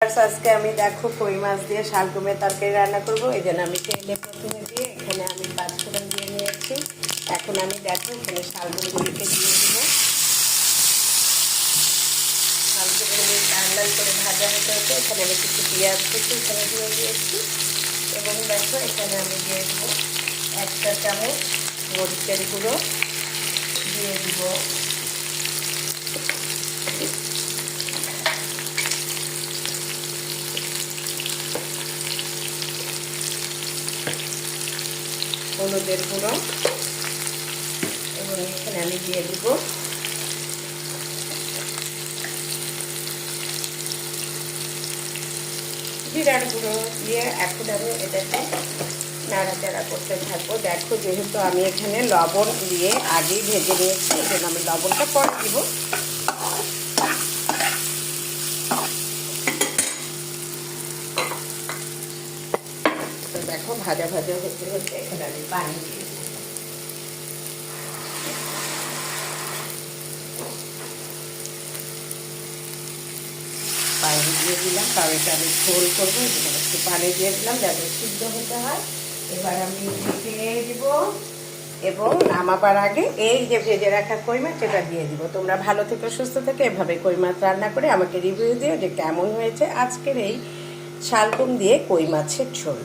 আজকে আমি দেখো কই মাছ দিয়ে শালগমের তরকারি রান্না করব। এই জন্য আমি তেলে প্রথমে দিয়ে এখানে আমি 5 ফোড়ন দিয়ে নিয়েছি। এখন আমি দেখো এখানে শালগমগুলিকে দিয়ে দেবো। শালগমগুলি লাল লাল করে ভাজা হতে হতে এখানে আমি কিছু পেঁয়াজ কুচি এখানে দিয়ে দিয়েছি এবং দেখো এখানে আমি দিয়ে দেবো 1 চা চামচ মরিচের গুঁড়ো দিয়ে দিব, হলুদের গুঁড়ো এবং এখানে আমি দিয়ে দিব জিরার গুঁড়ো দিয়ে এখন আমি এটাকে নাড়াচাড়া করতে থাকবো। দেখো যেহেতু আমি এখানে লবণ দিয়ে আগেই ভেজে নিয়েছি, এই জন্য আমি লবণটা পরে দিব। তো দেখো ভাজা ভাজা হতে হতে এখানে আমি পানি দিয়ে দিই। পানি দিয়ে দিলাম, কারণ এটা আমি ঝোল করবো, একটু পানি দিয়ে দিলাম যাতে সিদ্ধ হতে হয়। এবার আমি ঢেকে দিব এবং নামাবার আগে এই যে ভেজে রাখা কই মাছ এটা দিয়ে দিব। তোমরা ভালো থেকে সুস্থ থেকে এভাবে কই মাছ রান্না করে আমাকে রিভিউ দিও যে কেমন হয়েছে আজকের এই শালগম দিয়ে কই মাছের ঝোল।